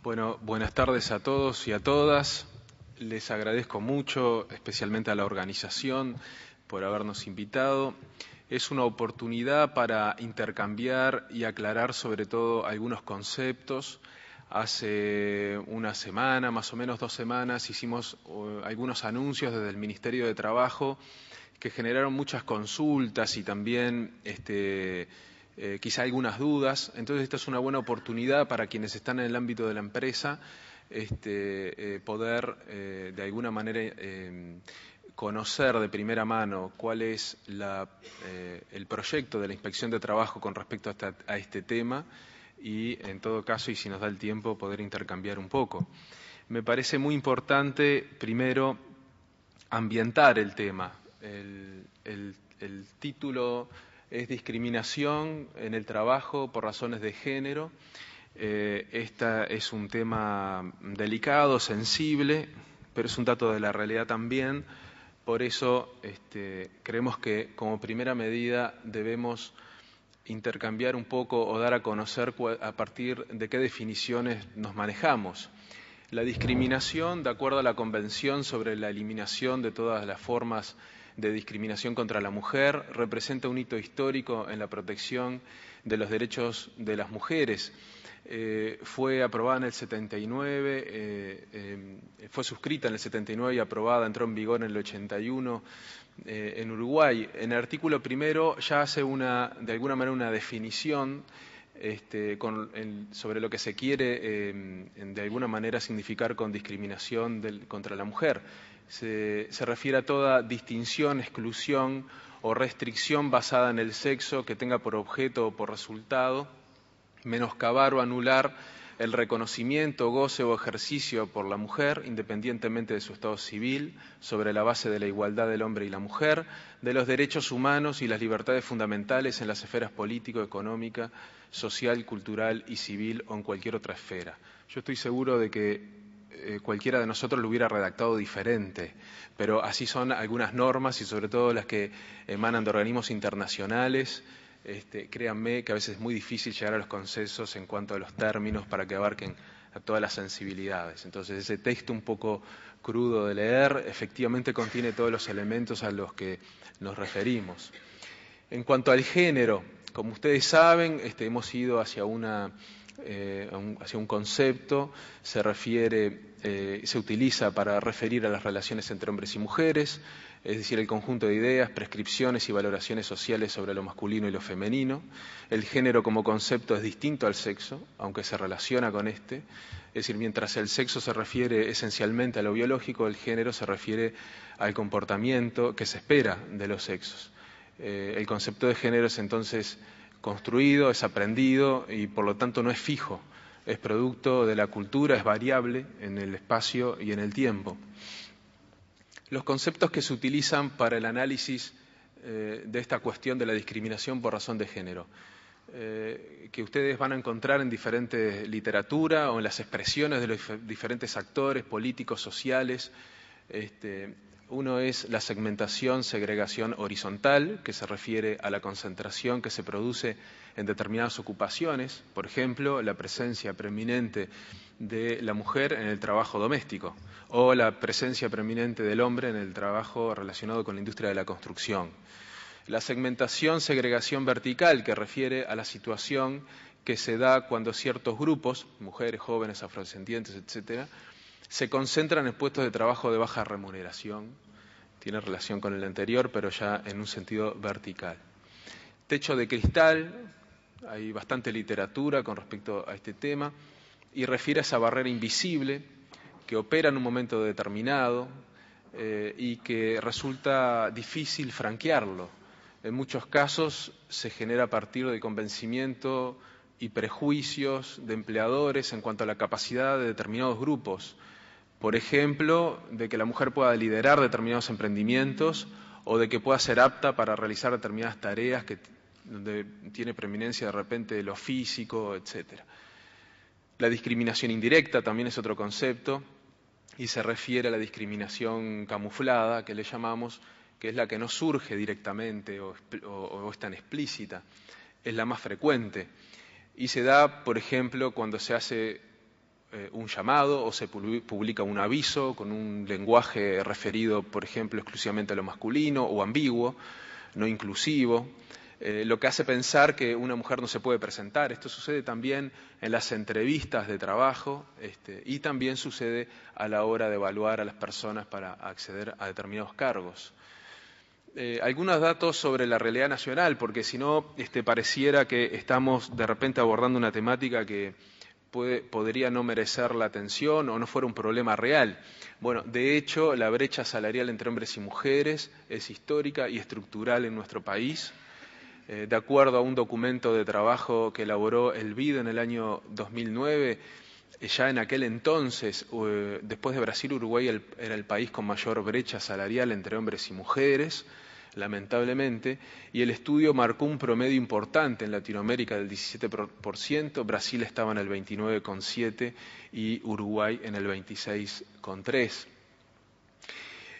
Bueno, buenas tardes a todos y a todas. Les agradezco mucho, especialmente a la organización, por habernos invitado. Es una oportunidad para intercambiar y aclarar sobre todo algunos conceptos. Hace una semana, más o menos 2 semanas, hicimos algunos anuncios desde el Ministerio de Trabajo que generaron muchas consultas y también quizá algunas dudas. Entonces esta es una buena oportunidad para quienes están en el ámbito de la empresa poder de alguna manera conocer de primera mano cuál es el proyecto de la Inspección de Trabajo con respecto a este tema y en todo caso, y si nos da el tiempo, poder intercambiar un poco. Me parece muy importante, primero, ambientar el tema. El título es Discriminación en el trabajo por razones de género. Este es un tema delicado, sensible, pero es un dato de la realidad también. Por eso creemos que como primera medida debemos intercambiar un poco o dar a conocer a partir de qué definiciones nos manejamos. La discriminación, de acuerdo a la Convención sobre la eliminación de todas las formas de discriminación contra la mujer, representa un hito histórico en la protección de los derechos de las mujeres. Fue aprobada en el 79, fue suscrita en el 79 y aprobada, entró en vigor en el 81 en Uruguay. En el artículo primero ya hace de alguna manera una definición sobre lo que se quiere de alguna manera significar con discriminación contra la mujer. Se refiere a toda distinción, exclusión o restricción basada en el sexo que tenga por objeto o por resultado menoscabar o anular el reconocimiento, goce o ejercicio por la mujer, independientemente de su estado civil, sobre la base de la igualdad del hombre y la mujer, de los derechos humanos y las libertades fundamentales en las esferas político, económica, social, cultural y civil o en cualquier otra esfera. Yo estoy seguro de que cualquiera de nosotros lo hubiera redactado diferente, pero así son algunas normas y sobre todo las que emanan de organismos internacionales. Créanme que a veces es muy difícil llegar a los consensos en cuanto a los términos para que abarquen a todas las sensibilidades. Entonces, ese texto un poco crudo de leer efectivamente contiene todos los elementos a los que nos referimos. En cuanto al género, como ustedes saben, hemos ido hacia un concepto, se utiliza para referir a las relaciones entre hombres y mujeres, es decir, el conjunto de ideas, prescripciones y valoraciones sociales sobre lo masculino y lo femenino. El género como concepto es distinto al sexo, aunque se relaciona con este. Es decir, mientras el sexo se refiere esencialmente a lo biológico, el género se refiere al comportamiento que se espera de los sexos. El concepto de género es entonces construido, es aprendido y por lo tanto no es fijo, es producto de la cultura, es variable en el espacio y en el tiempo. Los conceptos que se utilizan para el análisis de esta cuestión de la discriminación por razón de género, que ustedes van a encontrar en diferentes literatura o en las expresiones de los diferentes actores políticos, sociales. Uno es la segmentación horizontal, que se refiere a la concentración que se produce en determinadas ocupaciones, por ejemplo, la presencia preeminente de la mujer en el trabajo doméstico o la presencia preeminente del hombre en el trabajo relacionado con la industria de la construcción. La segmentación vertical, que refiere a la situación que se da cuando ciertos grupos, mujeres, jóvenes, afrodescendientes, etcétera, se concentran en puestos de trabajo de baja remuneración. Tiene relación con el anterior, pero ya en un sentido vertical. Techo de cristal, hay bastante literatura con respecto a este tema, y refiere a esa barrera invisible que opera en un momento determinado y que resulta difícil franquearlo. En muchos casos se genera a partir del convencimiento y prejuicios de empleadores en cuanto a la capacidad de determinados grupos. Por ejemplo, de que la mujer pueda liderar determinados emprendimientos o de que pueda ser apta para realizar determinadas tareas donde tiene preeminencia de repente lo físico, etcétera. La discriminación indirecta también es otro concepto y se refiere a la discriminación camuflada, que le llamamos, que es la que no surge directamente o es tan explícita, es la más frecuente y se da, por ejemplo, cuando se hace un llamado o se publica un aviso con un lenguaje referido, por ejemplo, exclusivamente a lo masculino o ambiguo, no inclusivo, lo que hace pensar que una mujer no se puede presentar. Esto sucede también en las entrevistas de trabajo y también sucede a la hora de evaluar a las personas para acceder a determinados cargos. Algunos datos sobre la realidad nacional, porque si no pareciera que estamos de repente abordando una temática que podría no merecer la atención o no fuera un problema real. Bueno, de hecho, la brecha salarial entre hombres y mujeres es histórica y estructural en nuestro país. De acuerdo a un documento de trabajo que elaboró el BID en el año 2009, ya en aquel entonces, después de Brasil, Uruguay era el país con mayor brecha salarial entre hombres y mujeres, lamentablemente, y el estudio marcó un promedio importante en Latinoamérica del 17%, Brasil estaba en el 29,7% y Uruguay en el 26,3%.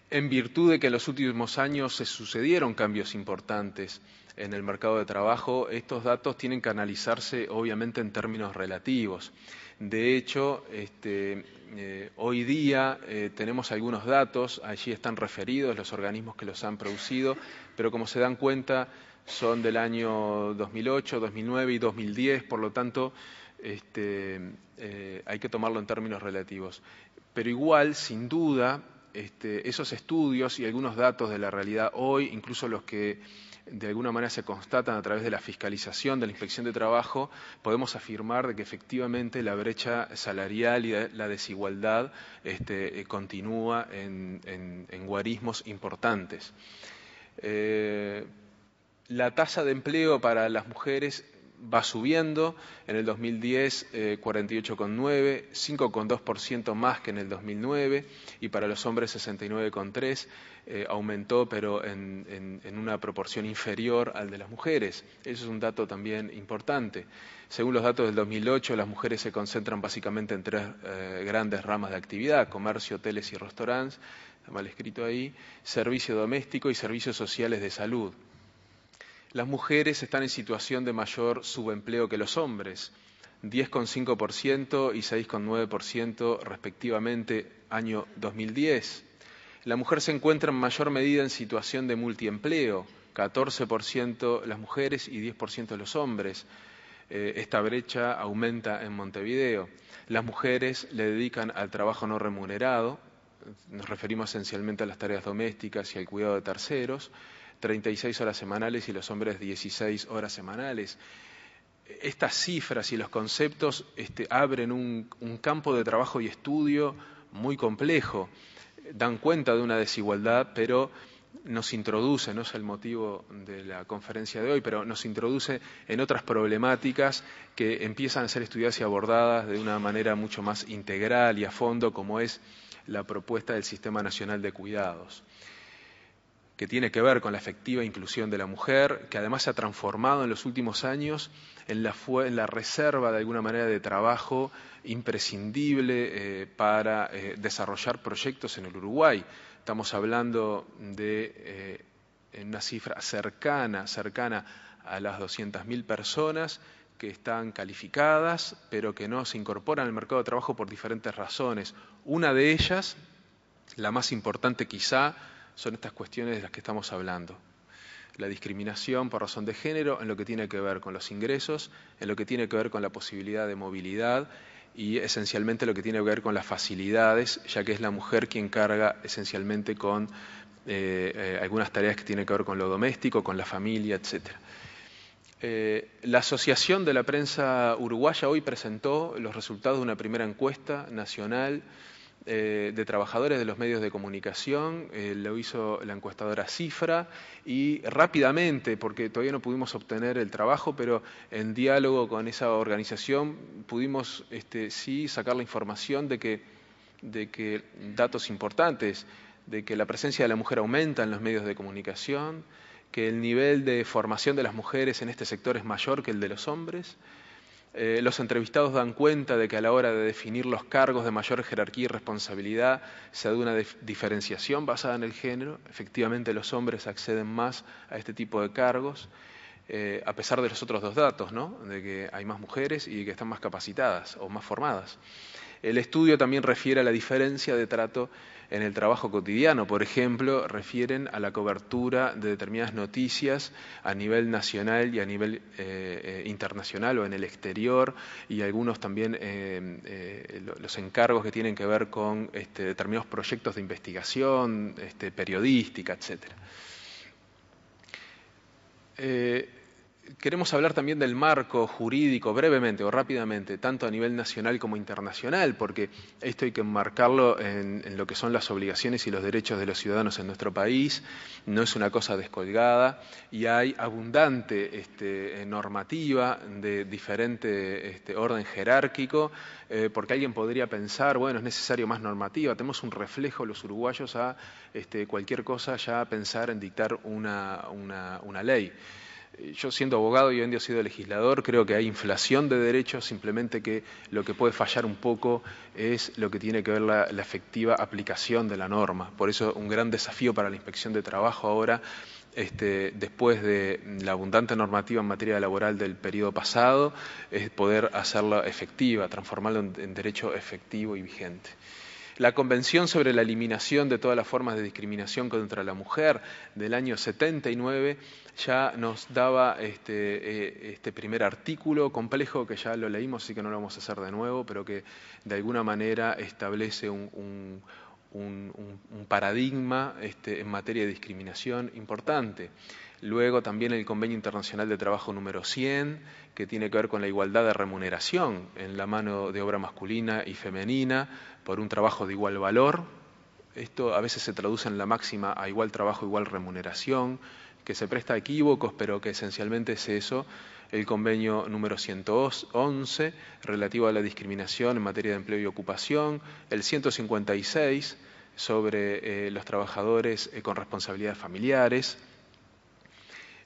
En virtud de que en los últimos años se sucedieron cambios importantes en el mercado de trabajo, estos datos tienen que analizarse obviamente en términos relativos. De hecho, hoy día tenemos algunos datos, allí están referidos los organismos que los han producido, pero como se dan cuenta son del año 2008, 2009 y 2010, por lo tanto hay que tomarlo en términos relativos. Pero igual, sin duda, esos estudios y algunos datos de la realidad hoy, incluso los que de alguna manera se constatan a través de la fiscalización de la Inspección de Trabajo, podemos afirmar de que efectivamente la brecha salarial y la desigualdad continúa en guarismos importantes. La tasa de empleo para las mujeres va subiendo, en el 2010 48,9, 5,2% más que en el 2009 y para los hombres 69,3, aumentó pero en una proporción inferior al de las mujeres. Eso es un dato también importante. Según los datos del 2008, las mujeres se concentran básicamente en tres grandes ramas de actividad: comercio, hoteles y restaurantes, está mal escrito ahí, servicio doméstico y servicios sociales de salud. Las mujeres están en situación de mayor subempleo que los hombres, 10,5% y 6,9% respectivamente, año 2010. La mujer se encuentra en mayor medida en situación de multiempleo, 14% las mujeres y 10% los hombres. Esta brecha aumenta en Montevideo. Las mujeres le dedican al trabajo no remunerado, nos referimos esencialmente a las tareas domésticas y al cuidado de terceros, 36 horas semanales y los hombres 16 horas semanales. Estas cifras y los conceptos abren un campo de trabajo y estudio muy complejo, dan cuenta de una desigualdad, pero nos introduce, no es el motivo de la conferencia de hoy, pero nos introduce en otras problemáticas que empiezan a ser estudiadas y abordadas de una manera mucho más integral y a fondo, como es la propuesta del Sistema Nacional de Cuidados, que tiene que ver con la efectiva inclusión de la mujer, que además se ha transformado en los últimos años en la reserva de alguna manera de trabajo imprescindible para desarrollar proyectos en el Uruguay. Estamos hablando de una cifra cercana a las 200.000 personas que están calificadas, pero que no se incorporan al mercado de trabajo por diferentes razones. Una de ellas, la más importante quizá, son estas cuestiones de las que estamos hablando. La discriminación por razón de género en lo que tiene que ver con los ingresos, en lo que tiene que ver con la posibilidad de movilidad y esencialmente lo que tiene que ver con las facilidades, ya que es la mujer quien carga esencialmente con algunas tareas que tienen que ver con lo doméstico, con la familia, etcétera. La Asociación de la Prensa Uruguaya hoy presentó los resultados de una primera encuesta nacional de trabajadores de los medios de comunicación, lo hizo la encuestadora Cifra y rápidamente, porque todavía no pudimos obtener el trabajo, pero en diálogo con esa organización pudimos sí sacar la información de que datos importantes, de que la presencia de la mujer aumenta en los medios de comunicación, que el nivel de formación de las mujeres en este sector es mayor que el de los hombres. Los entrevistados dan cuenta de que a la hora de definir los cargos de mayor jerarquía y responsabilidad se da una diferenciación basada en el género. Efectivamente, los hombres acceden más a este tipo de cargos. a pesar de los otros dos datos, ¿no? De que hay más mujeres y que están más capacitadas o más formadas. El estudio también refiere a la diferencia de trato en el trabajo cotidiano. Por ejemplo, refieren a la cobertura de determinadas noticias a nivel nacional y a nivel internacional o en el exterior, y algunos también los encargos que tienen que ver con determinados proyectos de investigación, periodística, etcétera. Queremos hablar también del marco jurídico brevemente o rápidamente, tanto a nivel nacional como internacional, porque esto hay que enmarcarlo en lo que son las obligaciones y los derechos de los ciudadanos en nuestro país. No es una cosa descolgada y hay abundante normativa de diferente orden jerárquico, porque alguien podría pensar, bueno, es necesario más normativa. Tenemos un reflejo los uruguayos a cualquier cosa ya pensar en dictar una ley. Yo, siendo abogado y hoy en día he sido legislador, creo que hay inflación de derechos, simplemente que lo que puede fallar un poco es lo que tiene que ver la efectiva aplicación de la norma. Por eso un gran desafío para la Inspección de Trabajo ahora, después de la abundante normativa en materia laboral del periodo pasado, es poder hacerla efectiva, transformarla en derecho efectivo y vigente. La Convención sobre la Eliminación de todas las formas de discriminación contra la mujer del año 79 ya nos daba este primer artículo complejo, que ya lo leímos, así que no lo vamos a hacer de nuevo, pero que de alguna manera establece un paradigma en materia de discriminación importante. Luego también el Convenio Internacional de Trabajo número 100, que tiene que ver con la igualdad de remuneración en la mano de obra masculina y femenina por un trabajo de igual valor. Esto a veces se traduce en la máxima a igual trabajo, igual remuneración, que se presta a equívocos, pero que esencialmente es eso. El convenio número 111, relativo a la discriminación en materia de empleo y ocupación. El 156, sobre los trabajadores con responsabilidades familiares.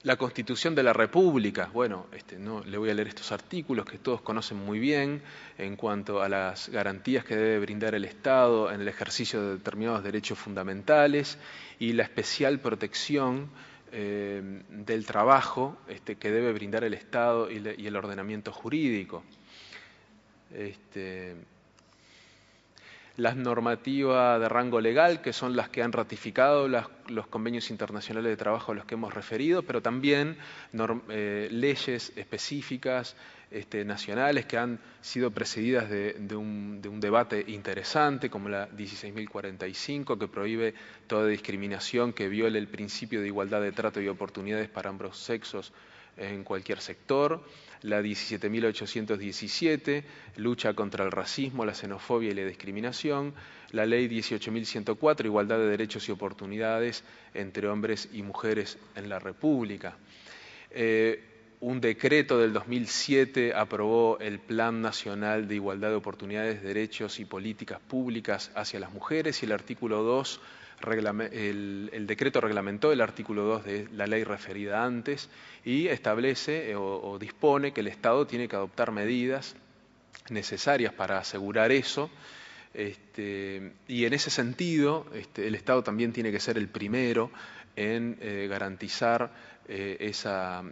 La Constitución de la República, bueno, no le voy a leer estos artículos que todos conocen muy bien en cuanto a las garantías que debe brindar el Estado en el ejercicio de determinados derechos fundamentales y la especial protección del trabajo que debe brindar el Estado y el ordenamiento jurídico. Las normativas de rango legal, que son las que han ratificado los convenios internacionales de trabajo a los que hemos referido, pero también leyes específicas nacionales que han sido precedidas de un debate interesante, como la 16.045, que prohíbe toda discriminación que viole el principio de igualdad de trato y oportunidades para ambos sexos en cualquier sector. La 17.817, lucha contra el racismo, la xenofobia y la discriminación. La ley 18.104, igualdad de derechos y oportunidades entre hombres y mujeres en la República. Un decreto del 2007 aprobó el Plan Nacional de Igualdad de Oportunidades, Derechos y Políticas Públicas hacia las Mujeres, y el artículo 2, el decreto reglamentó el artículo 2 de la ley referida antes y establece o dispone que el Estado tiene que adoptar medidas necesarias para asegurar eso. Y en ese sentido, el Estado también tiene que ser el primero en garantizar esa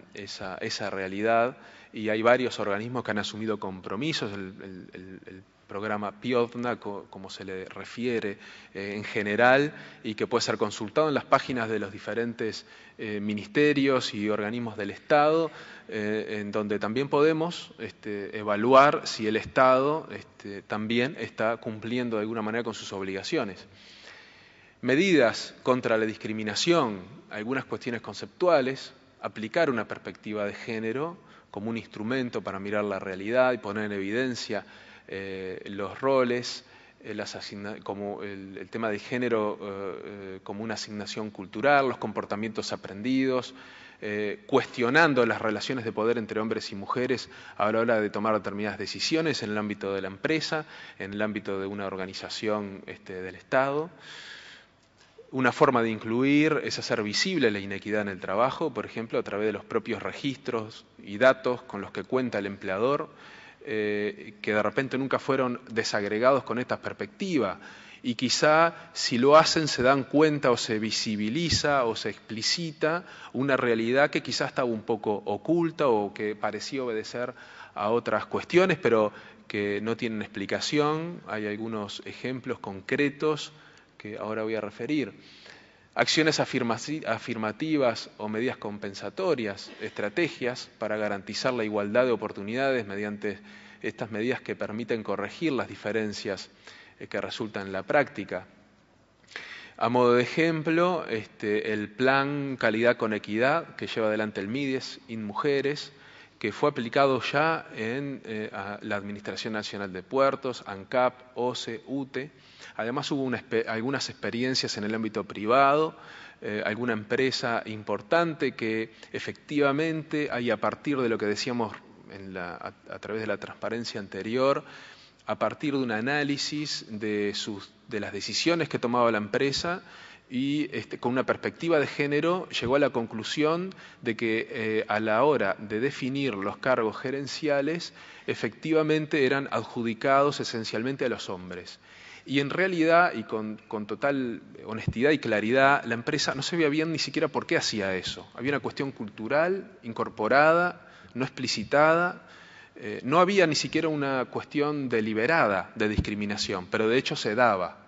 realidad, y hay varios organismos que han asumido compromisos. El programa PIODNA, como se le refiere en general, y que puede ser consultado en las páginas de los diferentes ministerios y organismos del Estado, en donde también podemos evaluar si el Estado también está cumpliendo de alguna manera con sus obligaciones. Medidas contra la discriminación, algunas cuestiones conceptuales, aplicar una perspectiva de género como un instrumento para mirar la realidad y poner en evidencia los roles, como el tema de género como una asignación cultural, los comportamientos aprendidos, cuestionando las relaciones de poder entre hombres y mujeres a la hora de tomar determinadas decisiones en el ámbito de la empresa, en el ámbito de una organización del Estado. Una forma de incluir es hacer visible la inequidad en el trabajo, por ejemplo, a través de los propios registros y datos con los que cuenta el empleador, que de repente nunca fueron desagregados con esta perspectiva, y quizá si lo hacen se dan cuenta o se visibiliza o se explicita una realidad que quizá estaba un poco oculta o que parecía obedecer a otras cuestiones, pero que no tienen explicación. Hay algunos ejemplos concretos que ahora voy a referir. Acciones afirmativas o medidas compensatorias, estrategias para garantizar la igualdad de oportunidades mediante estas medidas que permiten corregir las diferencias que resultan en la práctica. A modo de ejemplo, el Plan Calidad con Equidad que lleva adelante el MIDES, InMujeres, que fue aplicado ya en la Administración Nacional de Puertos, ANCAP, OCE, UTE. Además hubo algunas experiencias en el ámbito privado, alguna empresa importante que efectivamente hay, a partir de lo que decíamos a través de la transparencia anterior, a partir de un análisis de las decisiones que tomaba la empresa y con una perspectiva de género llegó a la conclusión de que a la hora de definir los cargos gerenciales efectivamente eran adjudicados esencialmente a los hombres. Y en realidad, y con total honestidad y claridad, la empresa no se veía bien ni siquiera por qué hacía eso. Había una cuestión cultural incorporada, no explicitada. No había ni siquiera una cuestión deliberada de discriminación, pero de hecho se daba.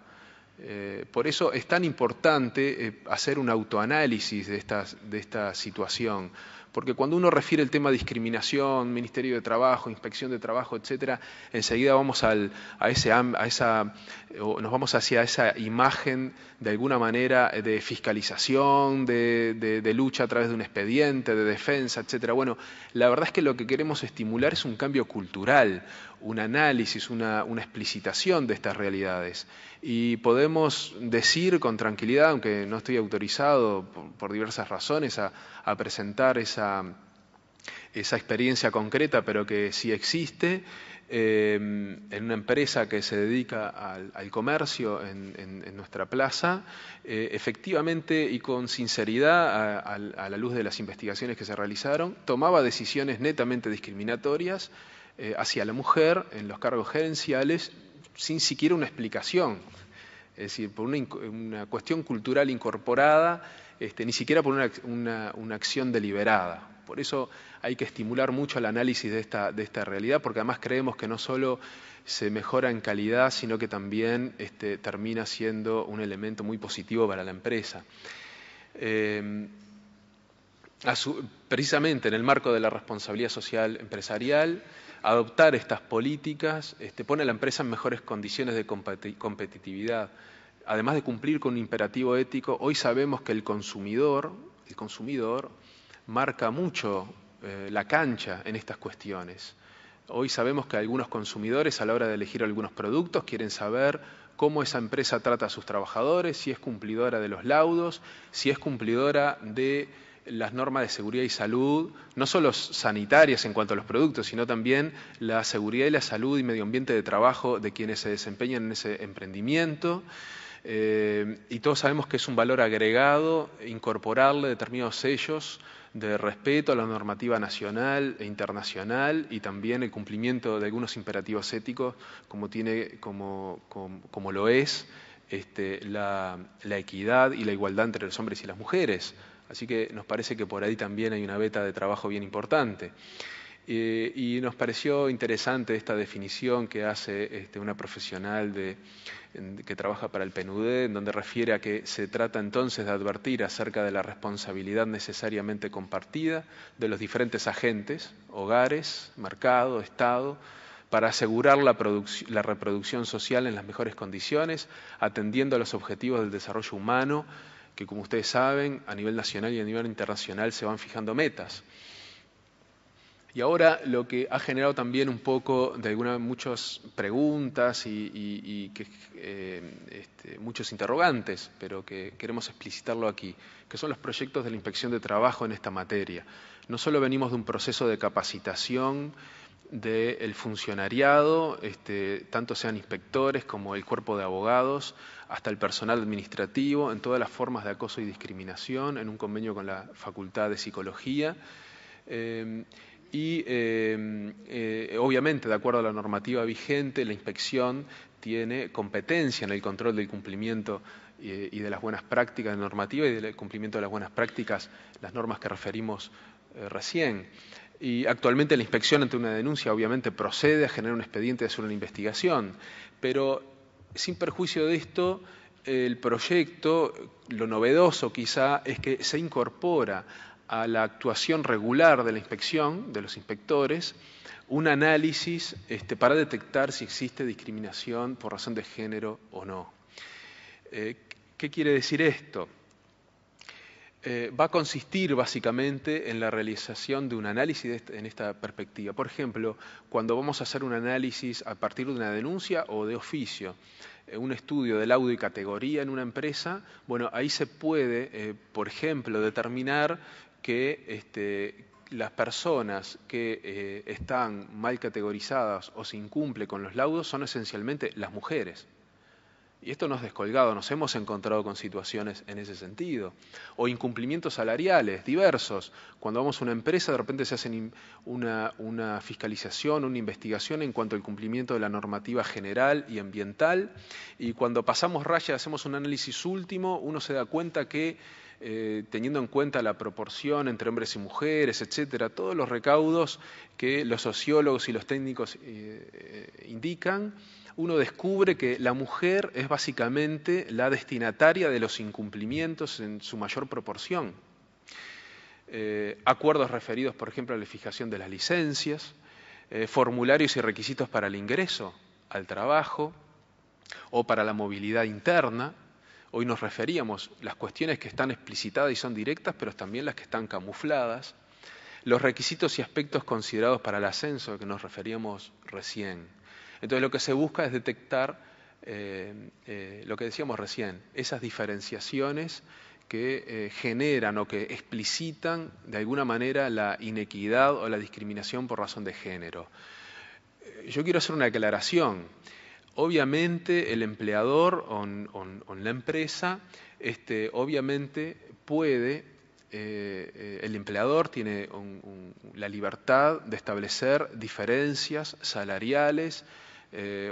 Por eso es tan importante hacer un autoanálisis de esta situación, porque cuando uno refiere el tema discriminación, Ministerio de Trabajo, Inspección de Trabajo, etcétera, enseguida vamos nos vamos hacia esa imagen de alguna manera de fiscalización, de lucha a través de un expediente, de defensa, etcétera. Bueno, la verdad es que lo que queremos estimular es un cambio cultural, un análisis, una explicitación de estas realidades. Y podemos decir con tranquilidad, aunque no estoy autorizado por diversas razones a presentar esa experiencia concreta, pero que sí existe, en una empresa que se dedica al comercio en nuestra plaza, efectivamente y con sinceridad, a la luz de las investigaciones que se realizaron, tomaba decisiones netamente discriminatorias hacia la mujer en los cargos gerenciales sin siquiera una explicación. Es decir, por una cuestión cultural incorporada, ni siquiera por una acción deliberada. Por eso hay que estimular mucho el análisis de esta realidad, porque además creemos que no solo se mejora en calidad, sino que también termina siendo un elemento muy positivo para la empresa. Precisamente en el marco de la responsabilidad social empresarial, adoptar estas políticas pone a la empresa en mejores condiciones de competitividad. Además de cumplir con un imperativo ético, hoy sabemos que el consumidor marca mucho la cancha en estas cuestiones. Hoy sabemos que algunos consumidores, a la hora de elegir algunos productos, quieren saber cómo esa empresa trata a sus trabajadores, si es cumplidora de los laudos, si es cumplidora de las normas de seguridad y salud, no solo sanitarias en cuanto a los productos, sino también la seguridad y la salud y medio ambiente de trabajo de quienes se desempeñan en ese emprendimiento. Y todos sabemos que es un valor agregado incorporarle determinados sellos de respeto a la normativa nacional e internacional y también el cumplimiento de algunos imperativos éticos como lo es la equidad y la igualdad entre los hombres y las mujeres. Así que nos parece que por ahí también hay una veta de trabajo bien importante. Y nos pareció interesante esta definición que hace una profesional que trabaja para el PNUD, en donde refiere a que se trata entonces de advertir acerca de la responsabilidad necesariamente compartida de los diferentes agentes, hogares, mercado, Estado, para asegurar la reproducción social en las mejores condiciones, atendiendo a los objetivos del desarrollo humano, que como ustedes saben, a nivel nacional y a nivel internacional se van fijando metas. Y ahora lo que ha generado también un poco de muchas preguntas y muchos interrogantes, pero que queremos explicitarlo aquí, que son los proyectos de la Inspección de Trabajo en esta materia. No solo venimos de un proceso de capacitación del funcionariado, tanto sean inspectores como el cuerpo de abogados, hasta el personal administrativo, en todas las formas de acoso y discriminación, en un convenio con la Facultad de Psicología. y obviamente, de acuerdo a la normativa vigente, la inspección tiene competencia en el control del cumplimiento y de las buenas prácticas de normativa y del cumplimiento de las buenas prácticas, las normas que referimos recién. Y actualmente la inspección ante una denuncia obviamente procede a generar un expediente de hacer una investigación, pero sin perjuicio de esto, el proyecto, lo novedoso quizá, es que se incorpora a la actuación regular de la inspección, de los inspectores, un análisis para detectar si existe discriminación por razón de género o no. ¿Qué quiere decir esto? Va a consistir básicamente en la realización de un análisis en esta perspectiva. Por ejemplo, cuando vamos a hacer un análisis a partir de una denuncia o de oficio, un estudio de laudo y categoría en una empresa, bueno, ahí se puede, por ejemplo, determinar que las personas que están mal categorizadas o se incumple con los laudos son esencialmente las mujeres. Y esto no es descolgado, nos hemos encontrado con situaciones en ese sentido. O incumplimientos salariales diversos. Cuando vamos a una empresa, de repente se hace una fiscalización, una investigación en cuanto al cumplimiento de la normativa general y ambiental. Y cuando pasamos raya, hacemos un análisis último, uno se da cuenta que, teniendo en cuenta la proporción entre hombres y mujeres, etcétera, todos los recaudos que los sociólogos y los técnicos indican, uno descubre que la mujer es básicamente la destinataria de los incumplimientos en su mayor proporción. Acuerdos referidos, por ejemplo, a la fijación de las licencias, formularios y requisitos para el ingreso al trabajo o para la movilidad interna. Hoy nos referíamos las cuestiones que están explicitadas y son directas, pero también las que están camufladas. Los requisitos y aspectos considerados para el ascenso, a que nos referíamos recién. Entonces lo que se busca es detectar lo que decíamos recién, esas diferenciaciones que generan o que explicitan de alguna manera la inequidad o la discriminación por razón de género. Yo quiero hacer una aclaración. Obviamente el empleador o la empresa obviamente puede, el empleador tiene la libertad de establecer diferencias salariales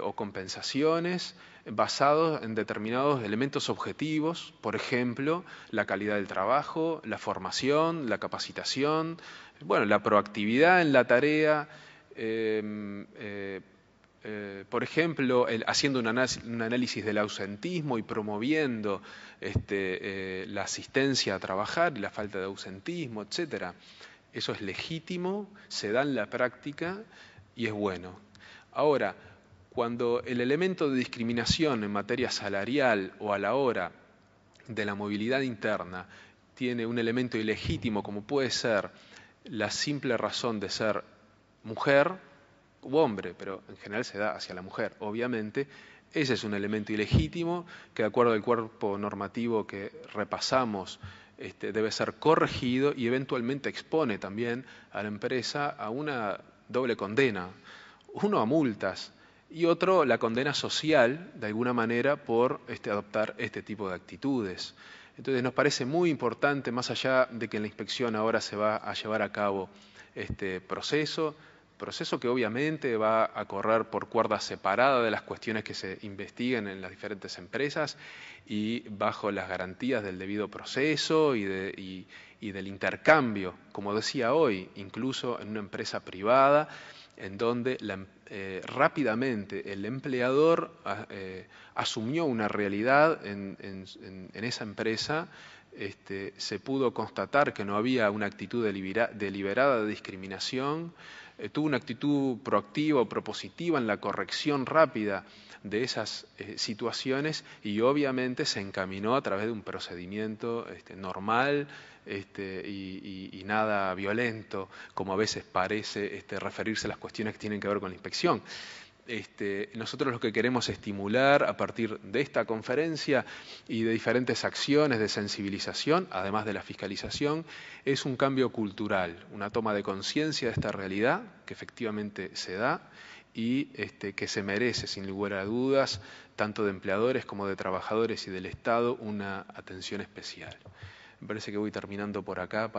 o compensaciones basados en determinados elementos objetivos, por ejemplo, la calidad del trabajo, la formación, la capacitación, bueno, la proactividad en la tarea, por ejemplo, haciendo un análisis del ausentismo y promoviendo la asistencia a trabajar y la falta de ausentismo, etcétera. Eso es legítimo, se da en la práctica y es bueno. Ahora, cuando el elemento de discriminación en materia salarial o a la hora de la movilidad interna tiene un elemento ilegítimo como puede ser la simple razón de ser mujer u hombre, pero en general se da hacia la mujer, obviamente, ese es un elemento ilegítimo que de acuerdo al cuerpo normativo que repasamos debe ser corregido y eventualmente expone también a la empresa a una doble condena, uno a multas y otro la condena social, de alguna manera, por adoptar este tipo de actitudes. Entonces nos parece muy importante, más allá de que en la inspección ahora se va a llevar a cabo este proceso que obviamente va a correr por cuerda separada de las cuestiones que se investiguen en las diferentes empresas y bajo las garantías del debido proceso y del intercambio, como decía hoy, incluso en una empresa privada, en donde rápidamente el empleador asumió una realidad en esa empresa. Se pudo constatar que no había una actitud deliberada de discriminación, tuvo una actitud proactiva o propositiva en la corrección rápida de esas situaciones y obviamente se encaminó a través de un procedimiento normal y nada violento, como a veces parece referirse a las cuestiones que tienen que ver con la inspección. Nosotros lo que queremos estimular a partir de esta conferencia y de diferentes acciones de sensibilización, además de la fiscalización, es un cambio cultural, una toma de conciencia de esta realidad que efectivamente se da y que se merece, sin lugar a dudas, tanto de empleadores como de trabajadores y del Estado, una atención especial. Me parece que voy terminando por acá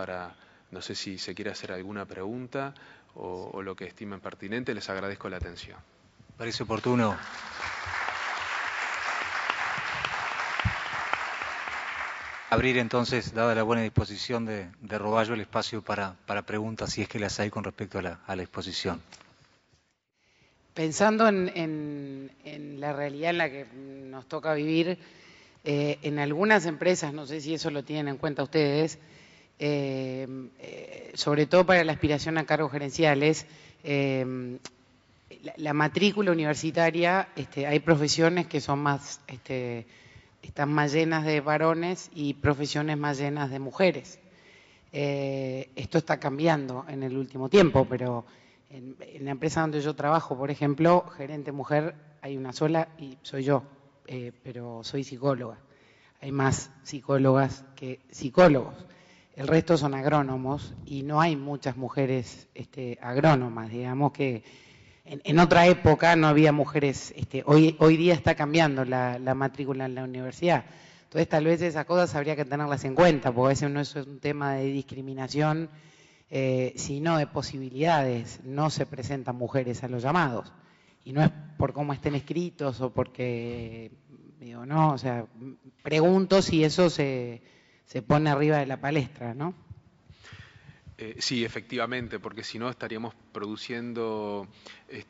no sé si se quiere hacer alguna pregunta o lo que estimen pertinente. Les agradezco la atención. Parece oportuno. Abrir entonces, dada la buena disposición de Roballo, el espacio para preguntas, si es que las hay con respecto a la exposición. Pensando en la realidad en la que nos toca vivir, en algunas empresas, no sé si eso lo tienen en cuenta ustedes, sobre todo para la aspiración a cargos gerenciales, la matrícula universitaria, hay profesiones que son más, están más llenas de varones y profesiones más llenas de mujeres. Esto está cambiando en el último tiempo, pero en la empresa donde yo trabajo, por ejemplo, gerente mujer, hay una sola y soy yo, pero soy psicóloga. Hay más psicólogas que psicólogos. El resto son agrónomos y no hay muchas mujeres agrónomas. Digamos que en otra época no había mujeres. Hoy día está cambiando la matrícula en la universidad. Entonces tal vez esas cosas habría que tenerlas en cuenta, porque ese no es un tema de discriminación, sino de posibilidades. No se presentan mujeres a los llamados. Y no es por cómo estén escritos o porque, digo, no, o sea, pregunto si eso se pone arriba de la palestra, ¿no? Sí, efectivamente, porque si no estaríamos produciendo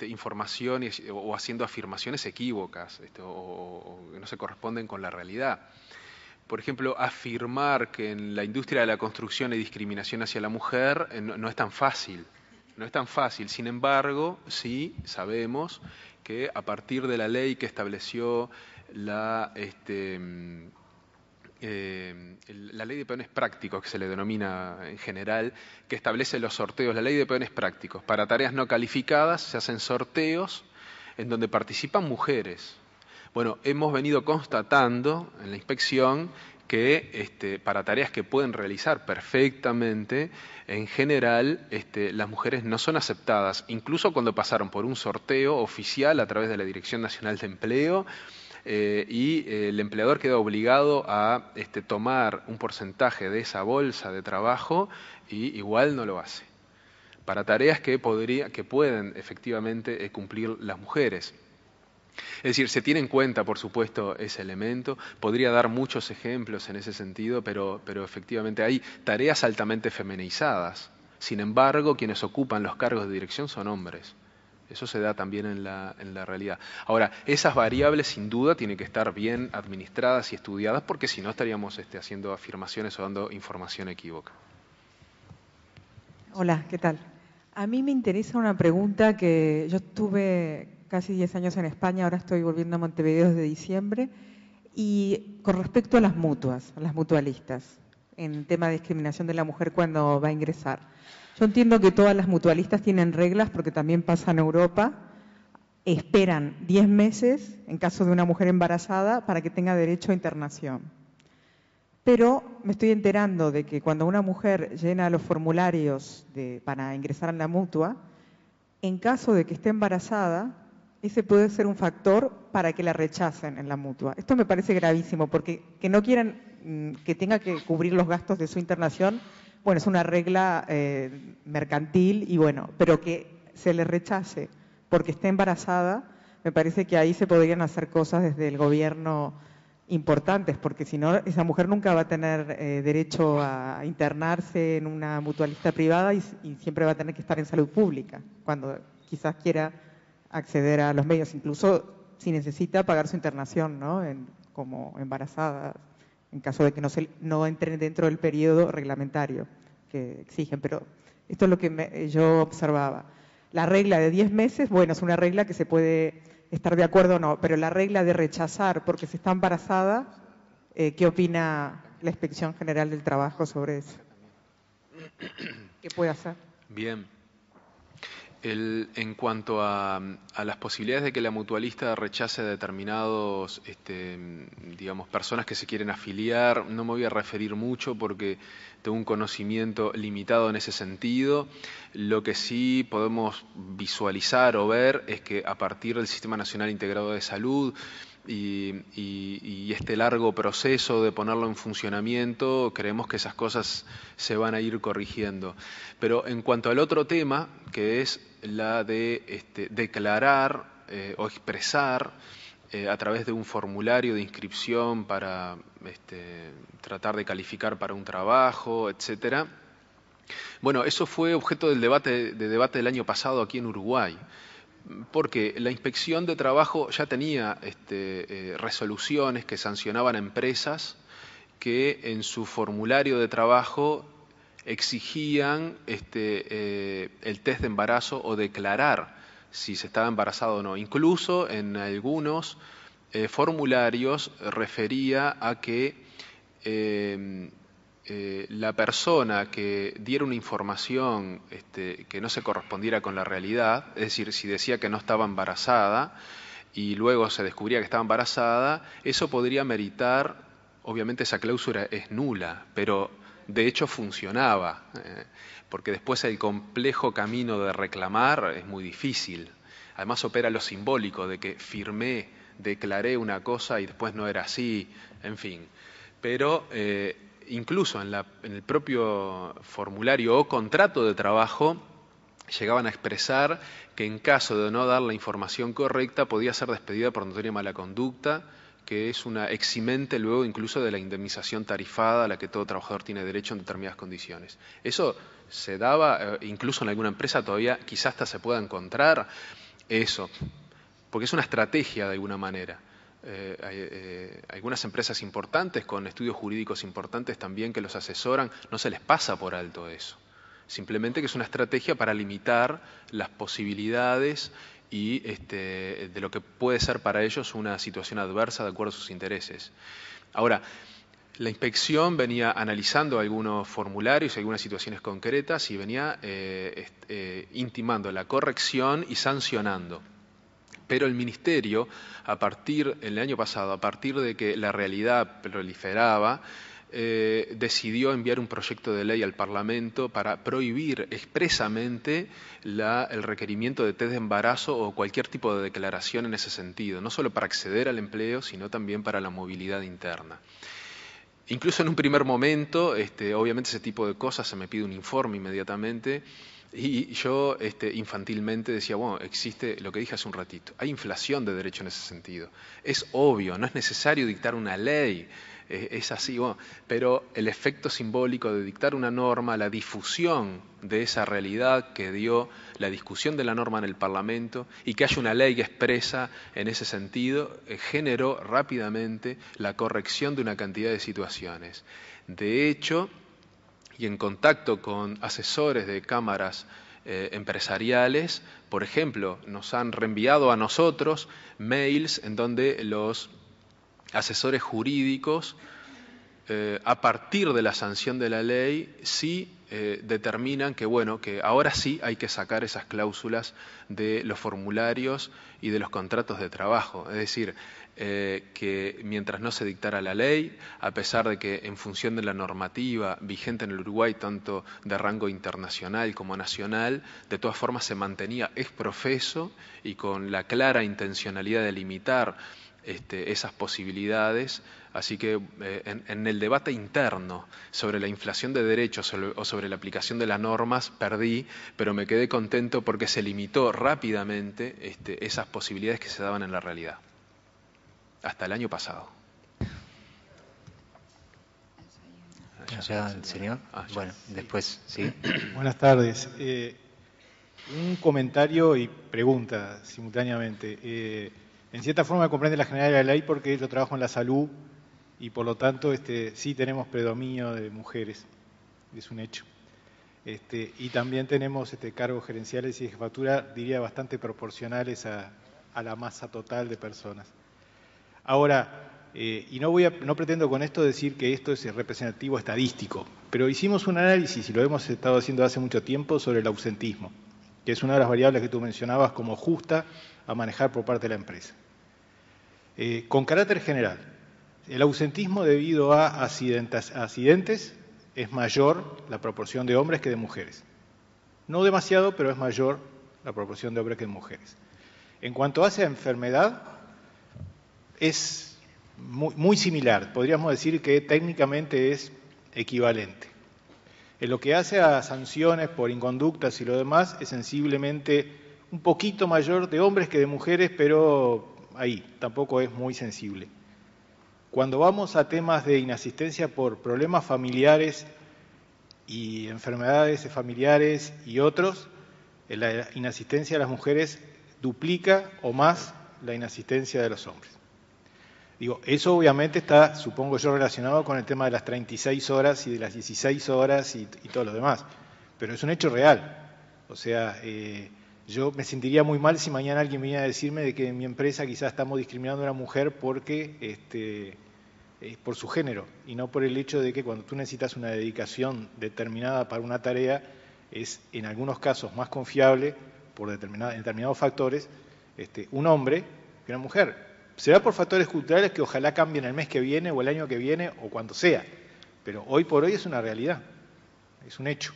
información o haciendo afirmaciones equívocas o que no se corresponden con la realidad. Por ejemplo, afirmar que en la industria de la construcción hay discriminación hacia la mujer no es tan fácil. No es tan fácil. Sin embargo, sí sabemos que a partir de la ley que estableció la ley de peones prácticos, que se le denomina en general, que establece los sorteos, la ley de peones prácticos. Para tareas no calificadas se hacen sorteos en donde participan mujeres. Bueno, hemos venido constatando en la inspección que para tareas que pueden realizar perfectamente, en general las mujeres no son aceptadas, incluso cuando pasaron por un sorteo oficial a través de la Dirección Nacional de Empleo, y el empleador queda obligado a tomar un porcentaje de esa bolsa de trabajo y igual no lo hace. Para tareas que pueden efectivamente cumplir las mujeres. Es decir, se tiene en cuenta, por supuesto, ese elemento. Podría dar muchos ejemplos en ese sentido, pero efectivamente hay tareas altamente feminizadas. Sin embargo, quienes ocupan los cargos de dirección son hombres. Eso se da también en la realidad. Ahora, esas variables sin duda tienen que estar bien administradas y estudiadas, porque si no estaríamos haciendo afirmaciones o dando información equívoca. Hola, ¿qué tal? A mí me interesa una pregunta que yo estuve casi 10 años en España, ahora estoy volviendo a Montevideo desde diciembre, y con respecto a las mutuas, a las mutualistas, en tema de discriminación de la mujer cuando va a ingresar. Yo entiendo que todas las mutualistas tienen reglas, porque también pasa en Europa, esperan 10 meses en caso de una mujer embarazada para que tenga derecho a internación. Pero me estoy enterando de que cuando una mujer llena los formularios para ingresar en la mutua, en caso de que esté embarazada, ese puede ser un factor para que la rechacen en la mutua. Esto me parece gravísimo, porque que no quieran que tenga que cubrir los gastos de su internación, bueno, es una regla mercantil y bueno, pero que se le rechace porque esté embarazada, me parece que ahí se podrían hacer cosas desde el gobierno importantes, porque si no, esa mujer nunca va a tener derecho a internarse en una mutualista privada y siempre va a tener que estar en salud pública, cuando quizás quiera acceder a los medios, incluso si necesita pagar su internación, ¿no? Como embarazada, en caso de que no entren dentro del periodo reglamentario que exigen. Pero esto es lo que yo observaba. La regla de 10 meses, bueno, es una regla que se puede estar de acuerdo o no, pero la regla de rechazar porque se está embarazada, ¿qué opina la Inspección General del Trabajo sobre eso? ¿Qué puede hacer? Bien. En cuanto a las posibilidades de que la mutualista rechace a determinados, digamos, personas que se quieren afiliar, no me voy a referir mucho porque tengo un conocimiento limitado en ese sentido. Lo que sí podemos visualizar o ver es que a partir del Sistema Nacional Integrado de Salud y este largo proceso de ponerlo en funcionamiento, creemos que esas cosas se van a ir corrigiendo. Pero en cuanto al otro tema, que es la de declarar o expresar a través de un formulario de inscripción para tratar de calificar para un trabajo, etcétera. Bueno, eso fue objeto del debate del año pasado aquí en Uruguay, porque la Inspección de Trabajo ya tenía resoluciones que sancionaban a empresas que en su formulario de trabajo exigían el test de embarazo o declarar si se estaba embarazado o no. Incluso en algunos formularios refería a que la persona que diera una información que no se correspondiera con la realidad, es decir, si decía que no estaba embarazada y luego se descubría que estaba embarazada, eso podría meritar, obviamente esa cláusula es nula, pero de hecho funcionaba, porque después el complejo camino de reclamar es muy difícil. Además opera lo simbólico de que firmé, declaré una cosa y después no era así, en fin. Pero incluso en el propio formulario o contrato de trabajo llegaban a expresar que en caso de no dar la información correcta podía ser despedida por notoria mala conducta, que es una eximente luego incluso de la indemnización tarifada a la que todo trabajador tiene derecho en determinadas condiciones. Eso se daba, incluso en alguna empresa todavía quizás hasta se pueda encontrar eso, porque es una estrategia de alguna manera. Hay algunas empresas importantes con estudios jurídicos importantes también que los asesoran, no se les pasa por alto eso. Simplemente que es una estrategia para limitar las posibilidades y de lo que puede ser para ellos una situación adversa de acuerdo a sus intereses. Ahora, la inspección venía analizando algunos formularios, algunas situaciones concretas y venía intimando la corrección y sancionando. Pero el Ministerio, el año pasado, a partir de que la realidad proliferaba, decidió enviar un proyecto de ley al Parlamento para prohibir expresamente el requerimiento de test de embarazo o cualquier tipo de declaración en ese sentido, no solo para acceder al empleo, sino también para la movilidad interna. Incluso en un primer momento, obviamente ese tipo de cosas, se me pide un informe inmediatamente, y yo infantilmente decía, bueno, existe lo que dije hace un ratito, hay inflación de derecho en ese sentido. Es obvio, no es necesario dictar una ley, es así, bueno, pero el efecto simbólico de dictar una norma, la difusión de esa realidad que dio la discusión de la norma en el Parlamento y que haya una ley que expresa en ese sentido, generó rápidamente la corrección de una cantidad de situaciones. De hecho, y en contacto con asesores de cámaras empresariales, por ejemplo, nos han reenviado a nosotros mails en donde los asesores jurídicos, a partir de la sanción de la ley, sí determinan que, bueno, que ahora sí hay que sacar esas cláusulas de los formularios y de los contratos de trabajo. Es decir, que mientras no se dictara la ley, a pesar de que en función de la normativa vigente en el Uruguay, tanto de rango internacional como nacional, de todas formas se mantenía ex profeso y con la clara intencionalidad de limitar esas posibilidades. Así que en el debate interno sobre la inflación de derechos o sobre la aplicación de las normas perdí, pero me quedé contento porque se limitó rápidamente esas posibilidades que se daban en la realidad. Hasta el año pasado. Ya, el señor. Bueno, después, sí. Buenas tardes. Un comentario y pregunta simultáneamente. En cierta forma comprende la generalidad de la ley porque yo trabajo en la salud y por lo tanto sí tenemos predominio de mujeres, es un hecho. Y también tenemos cargos gerenciales y de jefatura, diría, bastante proporcionales a la masa total de personas. Ahora, y no pretendo con esto decir que esto es representativo estadístico, pero hicimos un análisis, y lo hemos estado haciendo hace mucho tiempo, sobre el ausentismo, que es una de las variables que tú mencionabas como justa a manejar por parte de la empresa. Con carácter general, el ausentismo debido a accidentes es mayor la proporción de hombres que de mujeres. No demasiado, pero es mayor la proporción de hombres que de mujeres. En cuanto hace a enfermedad, es muy similar, podríamos decir que técnicamente es equivalente. En lo que hace a sanciones por inconductas y lo demás, es sensiblemente un poquito mayor de hombres que de mujeres, pero ahí, tampoco es muy sensible. Cuando vamos a temas de inasistencia por problemas familiares y enfermedades familiares y otros, la inasistencia de las mujeres duplica o más la inasistencia de los hombres. Digo, eso obviamente está, supongo yo, relacionado con el tema de las 36 horas y de las 16 horas y todo lo demás, pero es un hecho real. O sea, yo me sentiría muy mal si mañana alguien viniera a decirme de que en mi empresa quizás estamos discriminando a una mujer porque por su género y no por el hecho de que cuando tú necesitas una dedicación determinada para una tarea es en algunos casos más confiable por determinados factores un hombre que una mujer. Será por factores culturales que ojalá cambien el mes que viene o el año que viene o cuando sea, pero hoy por hoy es una realidad, es un hecho.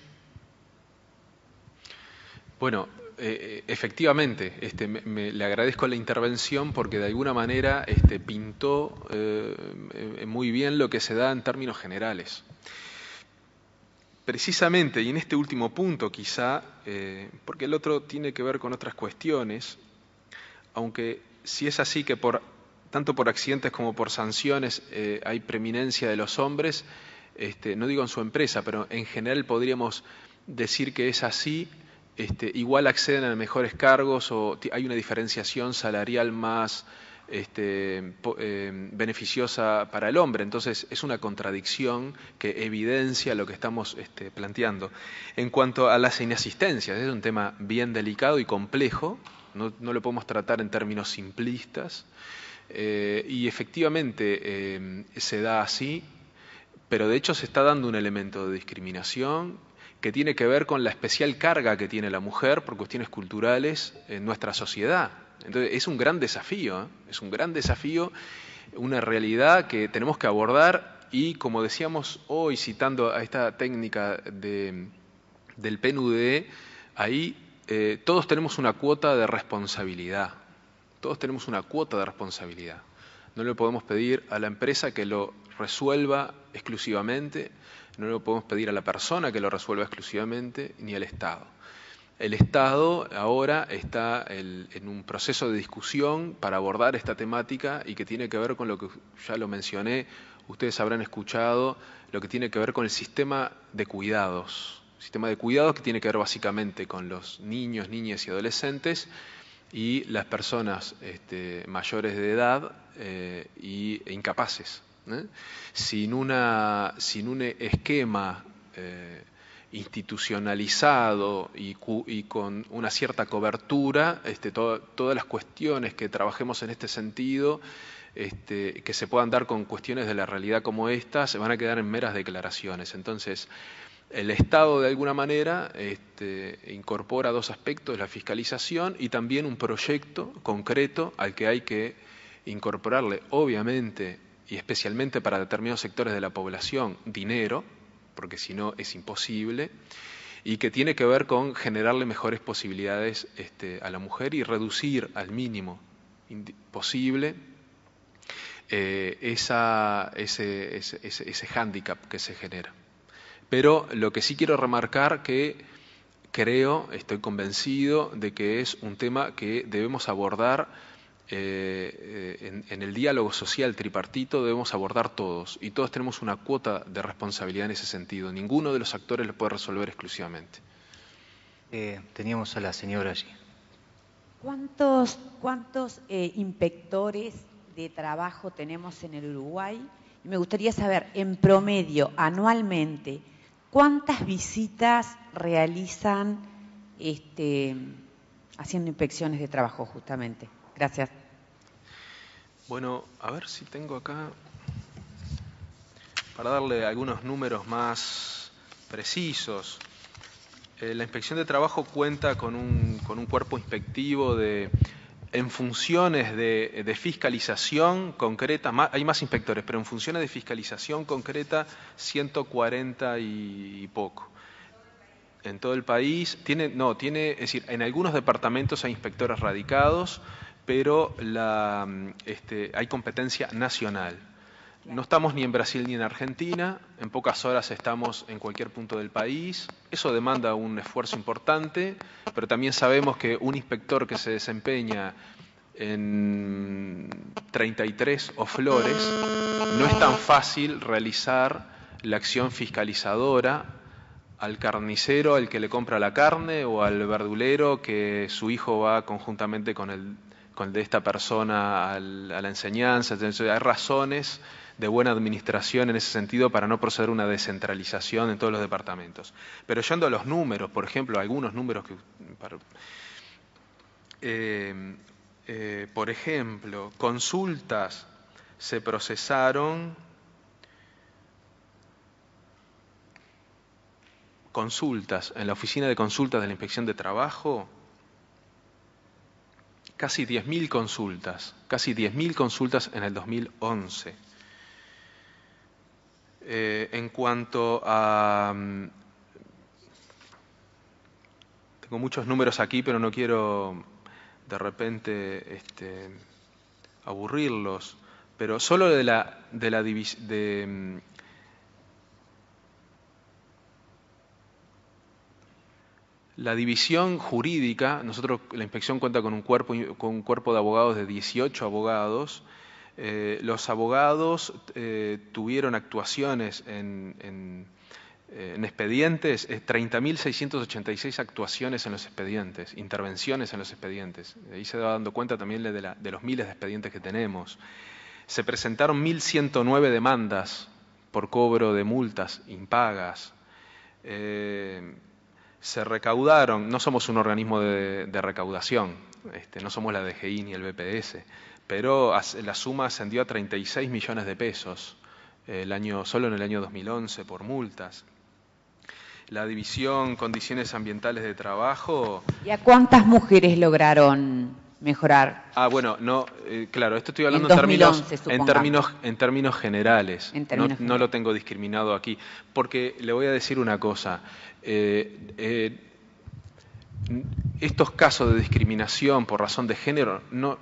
Bueno, efectivamente, le agradezco la intervención porque de alguna manera pintó muy bien lo que se da en términos generales. Precisamente, y en este último punto quizá, porque el otro tiene que ver con otras cuestiones, aunque si es así que tanto por accidentes como por sanciones hay preeminencia de los hombres, no digo en su empresa, pero en general podríamos decir que es así, igual acceden a mejores cargos o hay una diferenciación salarial más beneficiosa para el hombre. Entonces es una contradicción que evidencia lo que estamos planteando. En cuanto a las inasistencias, es un tema bien delicado y complejo, no lo podemos tratar en términos simplistas, y efectivamente se da así, pero de hecho se está dando un elemento de discriminación que tiene que ver con la especial carga que tiene la mujer por cuestiones culturales en nuestra sociedad. Entonces es un gran desafío, es un gran desafío, una realidad que tenemos que abordar y, como decíamos hoy, citando a esta técnica del PNUD, ahí todos tenemos una cuota de responsabilidad, todos tenemos una cuota de responsabilidad. No le podemos pedir a la empresa que lo resuelva exclusivamente, no le podemos pedir a la persona que lo resuelva exclusivamente, ni al Estado. El Estado ahora está en un proceso de discusión para abordar esta temática y que tiene que ver con lo que ya lo mencioné, ustedes habrán escuchado, lo que tiene que ver con el sistema de cuidados. Sistema de cuidados que tiene que ver básicamente con los niños, niñas y adolescentes y las personas mayores de edad e incapaces. Sin un esquema institucionalizado y con una cierta cobertura, todas las cuestiones que trabajemos en este sentido, que se puedan dar con cuestiones de la realidad como esta, se van a quedar en meras declaraciones. Entonces, el Estado, de alguna manera, incorpora dos aspectos, la fiscalización y también un proyecto concreto al que hay que incorporarle, obviamente, y especialmente para determinados sectores de la población, dinero, porque si no es imposible, y que tiene que ver con generarle mejores posibilidades a la mujer y reducir al mínimo posible ese hándicap que se genera. Pero lo que sí quiero remarcar que estoy convencido de que es un tema que debemos abordar en el diálogo social tripartito, debemos abordar todos, y todos tenemos una cuota de responsabilidad en ese sentido. Ninguno de los actores lo puede resolver exclusivamente. Teníamos a la señora allí. ¿Cuántos inspectores de trabajo tenemos en el Uruguay? Me gustaría saber, en promedio, anualmente, ¿cuántas visitas realizan haciendo inspecciones de trabajo justamente? Gracias. Bueno, a ver si tengo acá, para darle algunos números más precisos. La inspección de trabajo cuenta con un cuerpo inspectivo en funciones de fiscalización concreta, hay más inspectores, pero en funciones de fiscalización concreta 140 y poco. En todo el país, es decir, en algunos departamentos hay inspectores radicados, pero hay competencia nacional. No estamos ni en Brasil ni en Argentina, en pocas horas estamos en cualquier punto del país. Eso demanda un esfuerzo importante, pero también sabemos que un inspector que se desempeña en 33 o Flores, no es tan fácil realizar la acción fiscalizadora al carnicero, al que le compra la carne, o al verdulero que su hijo va conjuntamente con el de esta persona a la enseñanza. Entonces, hay razones de buena administración en ese sentido para no proceder a una descentralización en todos los departamentos. Pero yendo a los números, por ejemplo, algunos números que... por ejemplo, consultas se procesaron, en la oficina de consultas de la Inspección de Trabajo, casi 10.000 consultas en el 2011. En cuanto a... tengo muchos números aquí, pero no quiero de repente aburrirlos, pero solo de la división jurídica, la inspección cuenta con un cuerpo de abogados de 18 abogados. Los abogados tuvieron actuaciones en expedientes, 30.686 actuaciones en los expedientes, intervenciones en los expedientes. Ahí se va dando cuenta también de los miles de expedientes que tenemos. Se presentaron 1.109 demandas por cobro de multas impagas. Se recaudaron, no somos un organismo de recaudación, no somos la DGI ni el BPS, pero la suma ascendió a 36 millones de pesos solo en el año 2011 por multas. La división Condiciones Ambientales de Trabajo... ¿Y a cuántas mujeres lograron mejorar? Bueno, no, claro, esto estoy hablando en términos generales. No lo tengo discriminado aquí, porque le voy a decir una cosa. Estos casos de discriminación por razón de género, no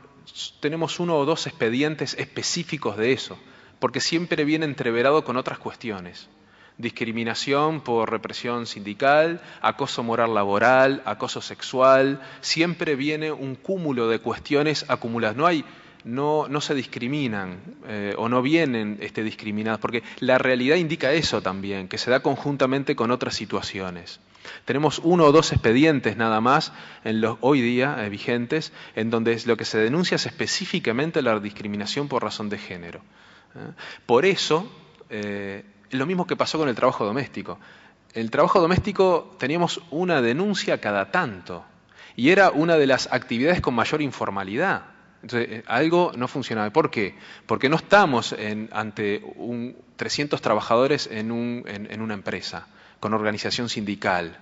tenemos 1 o 2 expedientes específicos de eso, porque siempre viene entreverado con otras cuestiones. Discriminación por represión sindical, acoso moral laboral, acoso sexual, siempre viene un cúmulo de cuestiones acumuladas. No se discriminan o no vienen discriminadas, porque la realidad indica eso también, que se da conjuntamente con otras situaciones. Tenemos 1 o 2 expedientes nada más hoy día vigentes, en donde lo que se denuncia es específicamente la discriminación por razón de género. Por eso, lo mismo que pasó con el trabajo doméstico. El trabajo doméstico teníamos una denuncia cada tanto, y era una de las actividades con mayor informalidad. Entonces, algo no funcionaba. ¿Por qué? Porque no estamos ante 300 trabajadores en una empresa, con organización sindical,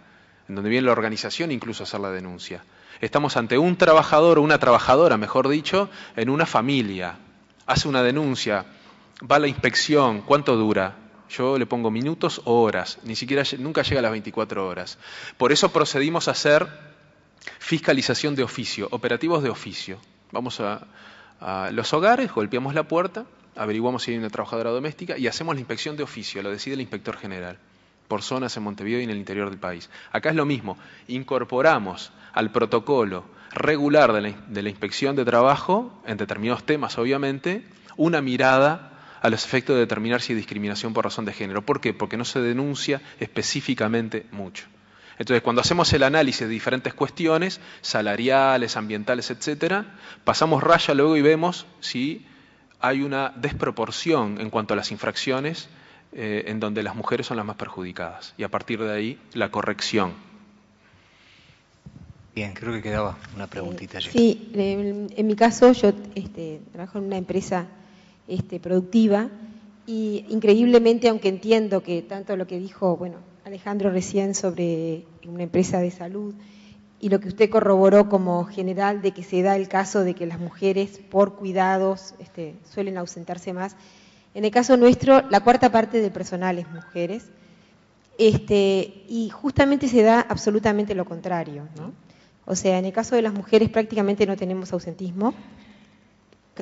en donde viene la organización incluso a hacer la denuncia. Estamos ante un trabajador o una trabajadora, mejor dicho, en una familia. Hace una denuncia, va a la inspección, ¿cuánto dura? Yo le pongo minutos o horas, nunca llega a las 24 horas. Por eso procedimos a hacer fiscalización de oficio, operativos de oficio. Vamos a los hogares, golpeamos la puerta, averiguamos si hay una trabajadora doméstica y hacemos la inspección de oficio, lo decide el inspector general, por zonas en Montevideo y en el interior del país. Acá es lo mismo, incorporamos al protocolo regular de la inspección de trabajo, en determinados temas obviamente, una mirada a los efectos de determinar si hay discriminación por razón de género. ¿Por qué? Porque no se denuncia específicamente mucho. Entonces, cuando hacemos el análisis de diferentes cuestiones, salariales, ambientales, etcétera, pasamos raya luego y vemos si hay una desproporción en cuanto a las infracciones en donde las mujeres son las más perjudicadas. Y a partir de ahí, la corrección. Bien, creo que quedaba una preguntita. Sí, en mi caso yo trabajo en una empresa productiva y increíblemente, aunque entiendo que tanto lo que dijo Alejandro recién sobre una empresa de salud y lo que usted corroboró como general de que se da el caso de que las mujeres por cuidados suelen ausentarse más, en el caso nuestro la 1/4 parte del personal es mujeres y justamente se da absolutamente lo contrario, ¿no? O sea, en el caso de las mujeres prácticamente no tenemos ausentismo,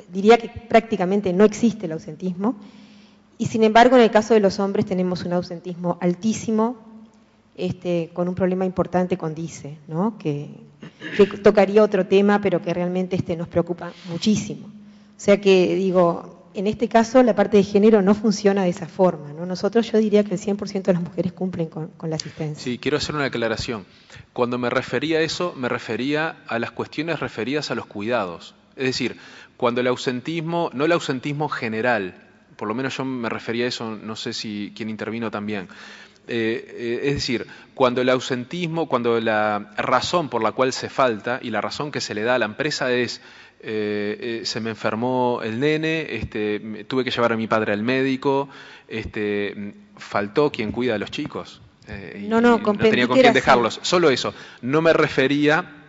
diría que prácticamente no existe el ausentismo, y sin embargo en el caso de los hombres tenemos un ausentismo altísimo, con un problema importante con DICE, ¿no? que tocaría otro tema, pero que realmente nos preocupa muchísimo. O sea que, digo, en este caso la parte de género no funciona de esa forma, ¿no? Nosotros, yo diría que el 100% de las mujeres cumplen con la asistencia. Sí, quiero hacer una aclaración. Cuando me refería a eso, me refería a las cuestiones referidas a los cuidados. Es decir, cuando el ausentismo, no el ausentismo general, por lo menos yo me refería a eso, no sé si quien intervino también. Es decir, cuando el ausentismo, cuando la razón por la cual se falta y la razón que se le da a la empresa es se me enfermó el nene, tuve que llevar a mi padre al médico, faltó quien cuida a los chicos, no tenía con quién dejarlos. Solo eso, no me refería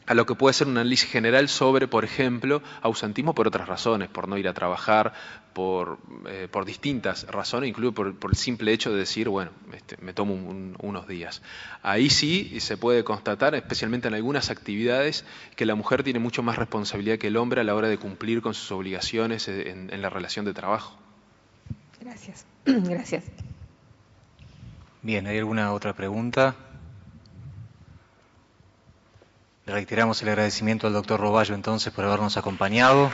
a lo que puede ser un análisis general sobre, por ejemplo, ausentismo por otras razones, por no ir a trabajar, por distintas razones, incluso por el simple hecho de decir, bueno, me tomo unos días. Ahí sí se puede constatar, especialmente en algunas actividades, que la mujer tiene mucho más responsabilidad que el hombre a la hora de cumplir con sus obligaciones en la relación de trabajo. Gracias. Gracias. Bien, ¿hay alguna otra pregunta? Le reiteramos el agradecimiento al doctor Roballo entonces por habernos acompañado.